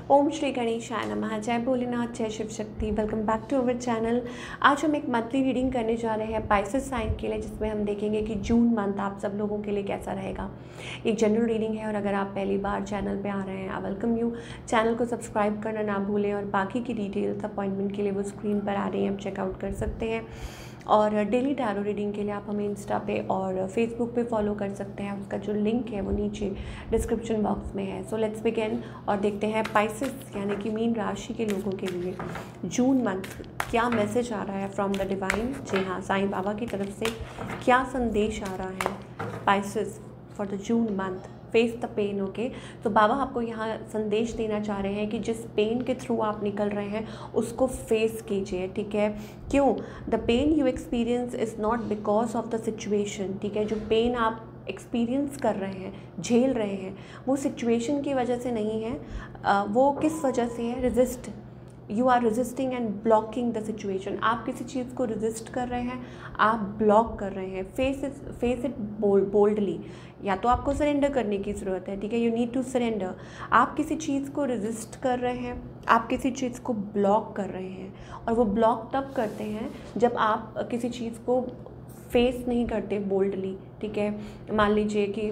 ओम श्री गणेशाय नमः। जय भोलेनाथ, जय Shiv Shakti. Welcome back to our channel. आज हम एक मंथली रीडिंग करने जा रहे हैं पाइसेस साइन के लिए, जिसमें हम देखेंगे कि जून मंथ आप सब लोगों के लिए कैसा रहेगा। एक जनरल रीडिंग है और अगर आप पहली बार चैनल पे आ रहे हैं, आई वेलकम यू। चैनल को सब्सक्राइब करना ना भूलें और बाकी की डिटेल्स अपॉइंटमेंट के लिए वो स्क्रीन पर आ रही हैं, आप चेकआउट कर सकते हैं। और डेली टैरो रीडिंग के लिए आप हमें इंस्टा पे और फेसबुक पे फॉलो कर सकते हैं। उसका जो लिंक है वो नीचे डिस्क्रिप्शन बॉक्स में है। सो लेट्स बिगिन और देखते हैं पाइसेस यानी कि मीन राशि के लोगों के लिए जून मंथ क्या मैसेज आ रहा है फ्रॉम द डिवाइन। जी हाँ, साईं बाबा की तरफ से क्या संदेश आ रहा है Pisces for the June month. Face the pain. Okay, तो बाबा आपको यहाँ संदेश देना चाह रहे हैं कि जिस पेन के थ्रू आप निकल रहे हैं उसको फेस कीजिए। ठीक है, क्यों? The pain you experience is not because of the situation. ठीक है, जो पेन आप एक्सपीरियंस कर रहे हैं, झेल रहे हैं, वो सिचुएशन की वजह से नहीं है। वो किस वजह से है? Resist. You are resisting and blocking the situation. आप किसी चीज़ को रेजिस्ट कर रहे हैं, आप ब्लॉक कर रहे हैं। Face it boldly. या तो आपको सरेंडर करने की ज़रूरत है। ठीक है, यू नीड टू सरेंडर। आप किसी चीज़ को रेजिस्ट कर रहे हैं, आप किसी चीज़ को ब्लॉक कर रहे हैं, और वो ब्लॉक तब करते हैं जब आप किसी चीज़ को फेस नहीं करते बोल्डली। ठीक है, मान लीजिए कि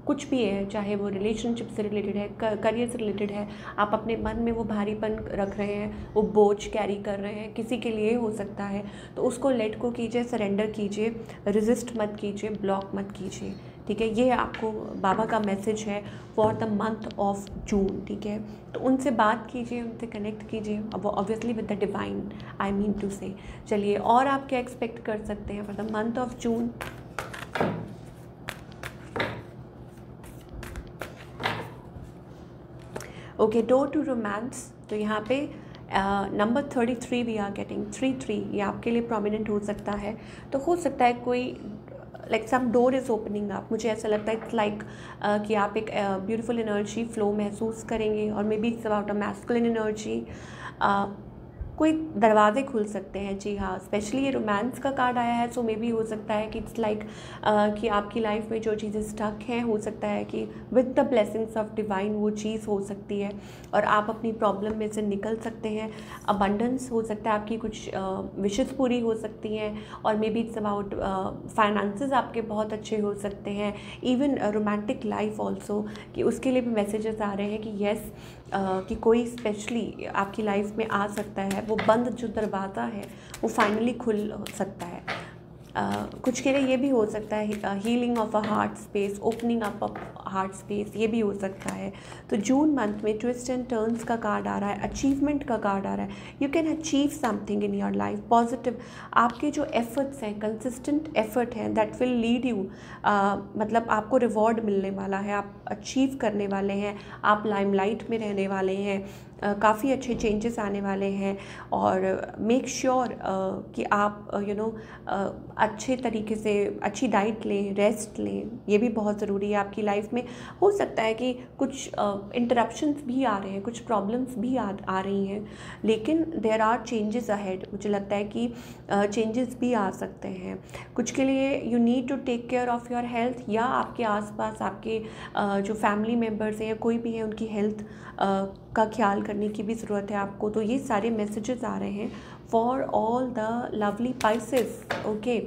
कुछ भी है, चाहे वो रिलेशनशिप से रिलेटेड है, करियर से रिलेटेड है, आप अपने मन में वो भारीपन रख रहे हैं, वो बोझ कैरी कर रहे हैं, किसी के लिए हो सकता है, तो उसको लेट को कीजिए, सरेंडर कीजिए, रेजिस्ट मत कीजिए, ब्लॉक मत कीजिए। ठीक है, ये आपको बाबा का मैसेज है फॉर द मंथ ऑफ जून। ठीक है, तो उनसे बात कीजिए, उनसे कनेक्ट कीजिए, अब वो obviously with the divine, I mean to say. चलिए, और आप क्या एक्सपेक्ट कर सकते हैं for the month of June. Okay, door to romance. तो यहाँ पे नंबर 33 वी आर गेटिंग 33, ये आपके लिए प्रोमिनेंट हो सकता है। तो हो सकता है कोई like some door is opening up. मुझे ऐसा लगता है इट्स लाइक कि आप एक ब्यूटीफुल एनर्जी फ्लो महसूस करेंगे, और may be it's about a masculine energy. कोई दरवाजे खुल सकते हैं। जी हाँ, स्पेशली ये रोमांस का कार्ड आया है, सो मे बी हो सकता है कि इट्स लाइक कि आपकी लाइफ में जो चीज़ें स्टक हैं, हो सकता है कि with the blessings of divine वो चीज़ हो सकती है और आप अपनी प्रॉब्लम में से निकल सकते हैं। अबंडेंस हो सकता है, आपकी कुछ विशेस पूरी हो सकती हैं, और may be it's about finances आपके बहुत अच्छे हो सकते हैं। इवन रोमांटिक लाइफ ऑल्सो, कि उसके लिए भी मैसेजेस आ रहे हैं कि येस, कि कोई स्पेशली आपकी लाइफ में आ सकता है। वो बंद जो दरवाज़ा है वो फाइनली खुल सकता है। कुछ के लिए ये भी हो सकता है healing of a heart space, opening up of heart space, ये भी हो सकता है। तो जून मंथ में ट्विस्ट एंड टर्न्स का कार्ड आ रहा है, अचीवमेंट का कार्ड आ रहा है। You can achieve something in your life, positive. आपके जो एफर्ट्स हैं, कंसिस्टेंट एफर्ट हैं, दैट विल लीड यू, मतलब आपको रिवॉर्ड मिलने वाला है, आप अचीव करने वाले हैं, आप लाइमलाइट में रहने वाले हैं, काफ़ी अच्छे चेंजेस आने वाले हैं। और मेक श्योर कि आप अच्छे तरीके से अच्छी डाइट लें, रेस्ट लें, ये भी बहुत ज़रूरी है आपकी लाइफ में। हो सकता है कि कुछ इंटरप्शंस भी आ रहे हैं, कुछ प्रॉब्लम्स भी आ रही हैं, लेकिन देयर आर चेंजेस अहेड। मुझे लगता है कि चेंजेस भी आ सकते हैं। कुछ के लिए you need to take care of your health, या आपके आसपास आपके जो फैमिली मेम्बर्स हैं या कोई भी है, उनकी हेल्थ का ख्याल करने की भी ज़रूरत है आपको। तो ये सारे मैसेजेस आ रहे हैं for all the lovely Pisces. Okay,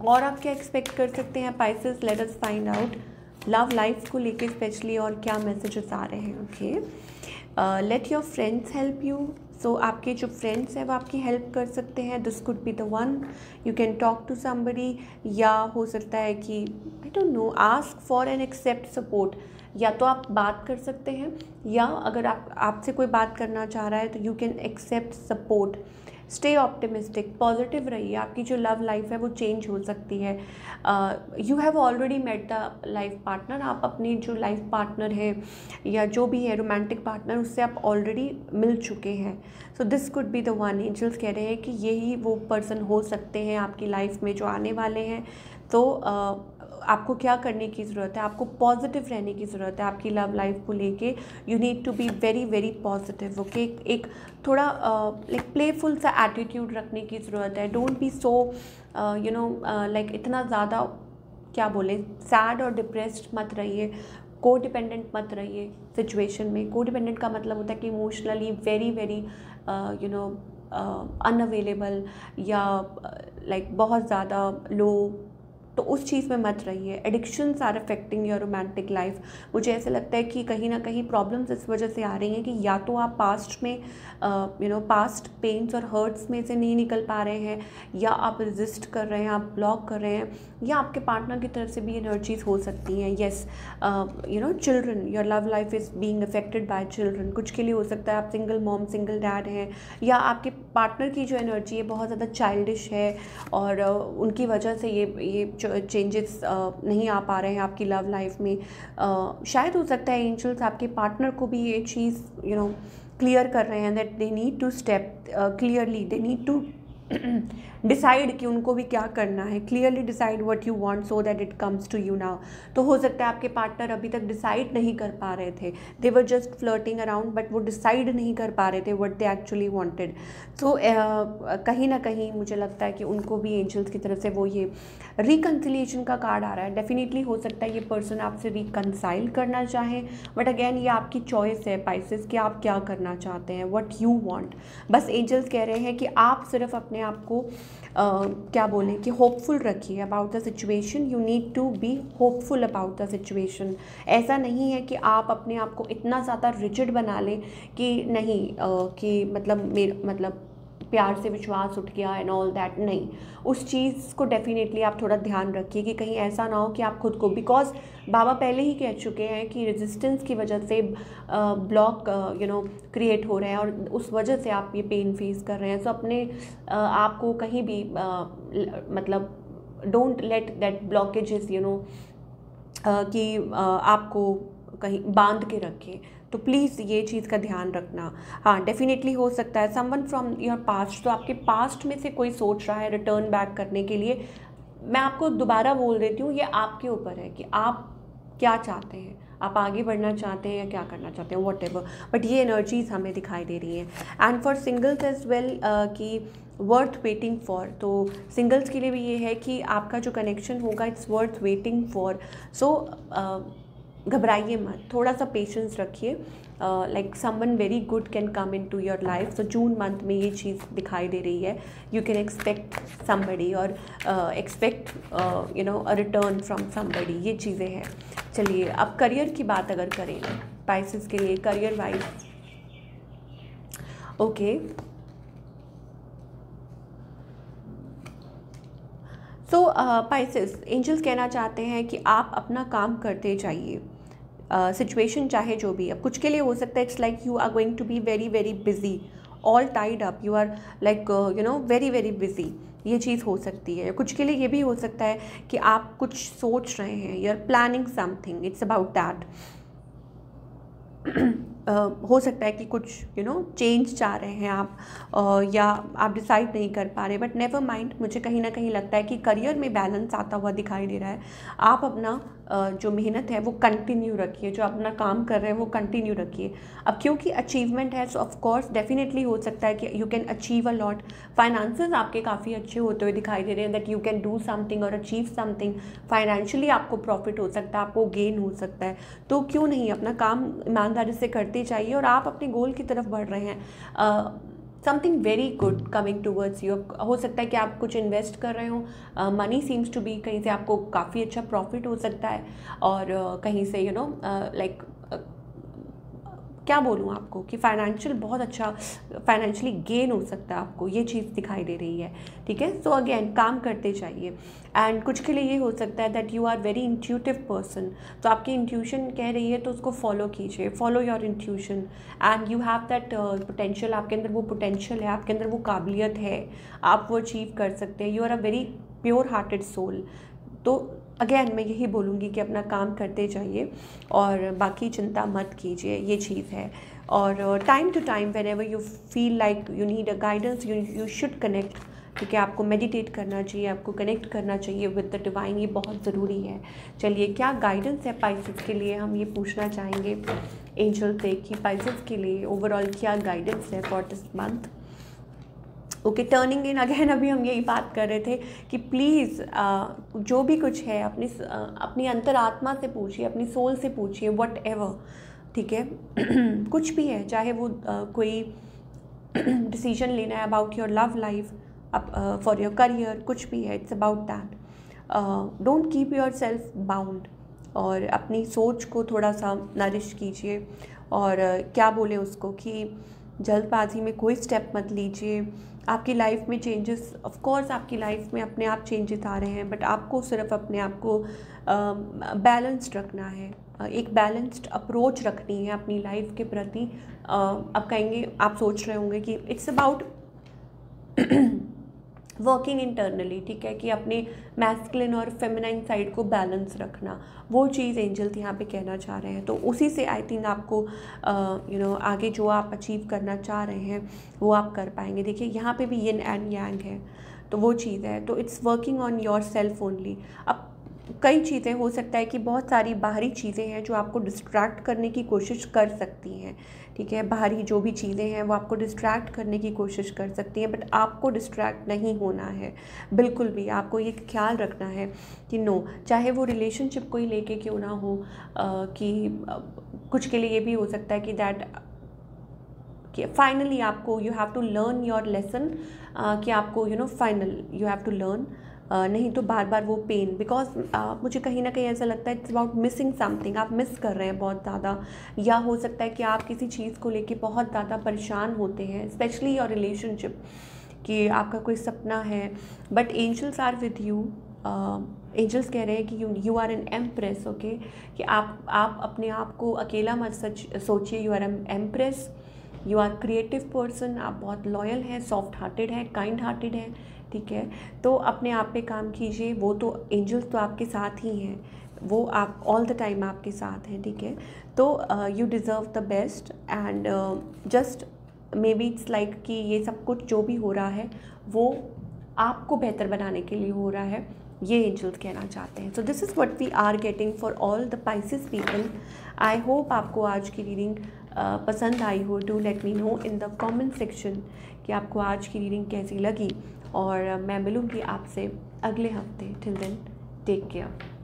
और आप क्या एक्सपेक्ट कर सकते हैं Pisces? Let us find out love life को लेके स्पेशली और क्या मैसेजेस आ रहे हैं। Okay, let your friends help you. So आपके जो फ्रेंड्स हैं वो आपकी हेल्प कर सकते हैं। This could be the one, you can talk to somebody, या हो सकता है कि I don't know, ask for and accept support. या तो आप बात कर सकते हैं, या अगर आपसे कोई बात करना चाह रहा है तो you can accept support. Stay optimistic, positive रहिए। आपकी जो लव लाइफ है वो चेंज हो सकती है। You have already met the life partner. आप अपनी जो लाइफ पार्टनर है या जो भी है रोमांटिक पार्टनर, उससे आप ऑलरेडी मिल चुके हैं। So this could be the one. Angels कह रहे हैं कि यही वो पर्सन हो सकते हैं आपकी लाइफ में जो आने वाले हैं। तो आपको क्या करने की ज़रूरत है? आपको पॉजिटिव रहने की ज़रूरत है आपकी लव लाइफ को लेके। You need to be very very positive. Okay, एक थोड़ा लाइक प्लेफुल सा एटीट्यूड रखने की ज़रूरत है। डोंट बी सो लाइक इतना ज़्यादा क्या बोले, सैड और डिप्रेस्ड मत रहिए। कोडिपेंडेंट मत रहिए सिचुएशन में। कोडिपेंडेंट का मतलब होता है कि इमोशनली वेरी वेरी अनअवेलेबल या लाइक बहुत ज़्यादा लो, तो उस चीज़ में मत रहिए। Addictions are affecting your romantic life. मुझे ऐसा लगता है कि कहीं ना कहीं प्रॉब्लम्स इस वजह से आ रही हैं कि या तो आप पास्ट में पास्ट पेन्स और हर्ट्स में से नहीं निकल पा रहे हैं, या आप रेजिस्ट कर रहे हैं, आप ब्लॉक कर रहे हैं, या आपके पार्टनर की तरफ से भी एनर्जीज हो सकती हैं। Yes, children, your love life is being affected by children. कुछ के लिए हो सकता है आप सिंगल मॉम सिंगल डैड हैं, या आपके पार्टनर की जो एनर्जी है बहुत ज़्यादा चाइल्डिश है और उनकी वजह से ये चेंजेस नहीं आ पा रहे हैं आपकी लव लाइफ में। शायद हो सकता है एंजल्स आपके पार्टनर को भी ये चीज़ क्लियर कर रहे हैं that they need to step clearly, they need to decide कि उनको भी क्या करना है। Clearly decide what you want so that it comes to you now. तो हो सकता है आपके पार्टनर अभी तक डिसाइड नहीं कर पा रहे थे, they were just flirting around, but वो डिसाइड नहीं कर पा रहे थे what they actually wanted. So कहीं ना कहीं मुझे लगता है कि उनको भी एंजल्स की तरफ से वो ये रिकन्सिलिएशन का कार्ड आ रहा है। डेफिनेटली हो सकता है ये पर्सन आपसे रिकन्साइल करना चाहें, बट अगेन ये आपकी चॉइस है पाइसेस कि आप क्या करना चाहते हैं, व्हाट यू वांट। बस एंजल्स कह रहे हैं कि आप सिर्फ अपने आप को क्या बोलें कि होपफुल रखिए about the situation. You need to be hopeful about the situation. ऐसा नहीं है कि आप अपने आप को इतना ज़्यादा रिजिड बना लें कि नहीं कि मतलब प्यार से विश्वास उठ गया एंड ऑल दैट। नहीं, उस चीज़ को डेफिनेटली आप थोड़ा ध्यान रखिए कि कहीं ऐसा ना हो कि आप खुद को, बिकॉज बाबा पहले ही कह चुके हैं कि रेजिस्टेंस की वजह से ब्लॉक क्रिएट हो रहे हैं और उस वजह से आप ये पेन फेस कर रहे हैं। सो अपने आप को कहीं भी मतलब डोंट लेट दैट ब्लॉकेजेस कि आपको कहीं बांध के रखें। तो प्लीज़ ये चीज़ का ध्यान रखना। हाँ, डेफिनेटली हो सकता है समवन फ्रॉम योर पास्ट, तो आपके पास्ट में से कोई सोच रहा है रिटर्न बैक करने के लिए। मैं आपको दोबारा बोल देती हूँ, ये आपके ऊपर है कि आप क्या चाहते हैं, आप आगे बढ़ना चाहते हैं या क्या करना चाहते हैं, वॉट एवर, बट ये एनर्जीज हमें दिखाई दे रही हैं। And for singles as well कि वर्थ वेटिंग फॉर, तो सिंगल्स के लिए भी ये है कि आपका जो कनेक्शन होगा it's worth waiting for. So घबराइए मत, थोड़ा सा पेशेंस रखिए। Like someone very good can come in to your life. तो जून मंथ में ये चीज़ दिखाई दे रही है। यू कैन एक्सपेक्ट समबडी और expect a return from somebody, ये चीज़ें हैं। चलिए अब करियर की बात अगर करें पाइसेस के लिए, करियर वाइज ओके। सो पाइसेस, एंजल्स कहना चाहते हैं कि आप अपना काम करते जाइए, सिचुएशन चाहे जो भी। अब कुछ के लिए हो सकता है it's like you are going to be very very busy, all tied up, you are like very very busy, ये चीज़ हो सकती है। कुछ के लिए ये भी हो सकता है कि आप कुछ सोच रहे हैं, you are planning something, it's about that. हो सकता है कि कुछ चेंज चाह रहे हैं आप, या आप डिसाइड नहीं कर पा रहे, बट नेवर माइंड। मुझे कहीं ना कहीं लगता है कि करियर में बैलेंस आता हुआ दिखाई दे रहा है। आप अपना जो मेहनत है वो कंटिन्यू रखिए, जो अपना काम कर रहे हैं वो कंटिन्यू रखिए। अब क्योंकि अचीवमेंट है सो ऑफकोर्स डेफिनेटली हो सकता है कि you can achieve a lot. Finances आपके काफ़ी अच्छे होते हुए दिखाई दे रहे हैं, that you can do something और अचीव समथिंग। फाइनेंशियली आपको प्रॉफिट हो सकता है, आपको गेन हो सकता है। तो क्यों नहीं अपना काम ईमानदारी से करते चाहिए और आप अपने गोल की तरफ बढ़ रहे हैं। Something very good coming towards you. हो सकता है कि आप कुछ इन्वेस्ट कर रहे हो, मनी सीम्स टू बी, कहीं से आपको काफ़ी अच्छा प्रॉफिट हो सकता है, और कहीं से लाइक क्या बोलूँ आपको कि फाइनेंशियल बहुत अच्छा फाइनेंशियली गेन हो सकता है आपको, ये चीज़ दिखाई दे रही है। ठीक है, सो अगेन काम करते चाहिए। एंड कुछ के लिए ये हो सकता है that you are very intuitive person, तो आपकी इंट्यूशन कह रही है तो उसको फॉलो कीजिए, follow your intuition. And you have that potential, आपके अंदर वो पोटेंशियल है, आपके अंदर वो काबिलियत है, आप वो अचीव कर सकते हैं। You are a very pure hearted soul. तो अगेन मैं यही बोलूँगी कि अपना काम करते जाइए और बाकी चिंता मत कीजिए, ये चीज़ है। और time to time whenever you feel like you need a guidance, you should connect. ठीक है, आपको मेडिटेट करना चाहिए, आपको कनेक्ट करना चाहिए विद द डिवाइन, ये बहुत ज़रूरी है। चलिए क्या गाइडेंस है पाइसेस के लिए, हम ये पूछना चाहेंगे एंजल से कि पाइसेस के लिए ओवरऑल क्या गाइडेंस है for this month. Okay, turning in again, अभी हम यही बात कर रहे थे कि प्लीज़ जो भी कुछ है अपनी अंतरात्मा से पूछिए, अपनी सोल से पूछिए, वट एवर, ठीक है। कुछ भी है, चाहे वो कोई डिसीजन लेना है about your love life, for your career, कुछ भी है, it's about that. Don't keep your self bound, और अपनी सोच को थोड़ा सा नरिश कीजिए, और क्या बोले उसको कि जल्दबाजी में कोई स्टेप मत लीजिए। आपकी लाइफ में चेंजेस, ऑफ कोर्स आपकी लाइफ में अपने आप चेंजेस आ रहे हैं, बट आपको सिर्फ अपने आप को बैलेंस्ड रखना है, एक बैलेंस्ड अप्रोच रखनी है अपनी लाइफ के प्रति। अब कहेंगे, आप सोच रहे होंगे कि इट्स अबाउट वर्किंग इंटरनली, ठीक है, कि अपने मैस्कुलिन और फेमिनाइन साइड को बैलेंस रखना, वो चीज़ एंजल्स यहाँ पे कहना चाह रहे हैं। तो उसी से आई थिंक आपको आगे जो आप अचीव करना चाह रहे हैं वो आप कर पाएंगे। देखिए यहाँ पे भी यिन एंड यांग है, तो वो चीज़ है, तो it's working on your self only. अब कई चीज़ें हो सकता है कि बहुत सारी बाहरी चीज़ें हैं जो आपको डिस्ट्रैक्ट करने की कोशिश कर सकती हैं, ठीक है, बाहरी जो भी चीज़ें हैं वो आपको डिस्ट्रैक्ट करने की कोशिश कर सकती हैं, बट आपको डिस्ट्रैक्ट नहीं होना है बिल्कुल भी। आपको ये ख्याल रखना है कि नो, चाहे वो रिलेशनशिप को ही लेके क्यों ना हो, कि कुछ के लिए ये भी हो सकता है कि दैट फाइनली आपको you have to learn your lesson, कि आपको final you have to learn, नहीं तो बार बार वो पेन, बिकॉज मुझे कहीं ना कहीं ऐसा लगता है इट्स अबाउट मिसिंग समथिंग, आप मिस कर रहे हैं बहुत ज़्यादा, या हो सकता है कि आप किसी चीज़ को लेके बहुत ज़्यादा परेशान होते हैं, स्पेशली योर रिलेशनशिप, कि आपका कोई सपना है, but angels are with you. Angels कह रहे हैं कि you are an empress, okay, कि आप अपने आप को अकेला मत सोचिए, you are an empress, you are creative person, आप बहुत लॉयल हैं, सॉफ्ट हार्टेड हैं, काइंड हार्टेड हैं, ठीक है। तो अपने आप पे काम कीजिए, वो तो एंजल्स तो आपके साथ ही हैं, वो आप ऑल द टाइम आपके साथ हैं, ठीक है। तो you deserve the best, and just may be it's like कि ये सब कुछ जो भी हो रहा है वो आपको बेहतर बनाने के लिए हो रहा है, ये एंजल्स कहना चाहते हैं। So this is what we are getting for all the Pisces people. I hope आपको आज की रीडिंग पसंद आई हो। Do let me know in the comment section कि आपको आज की रीडिंग कैसी लगी, और मैं मिलूँगी आपसे अगले हफ्ते। Till then, take care.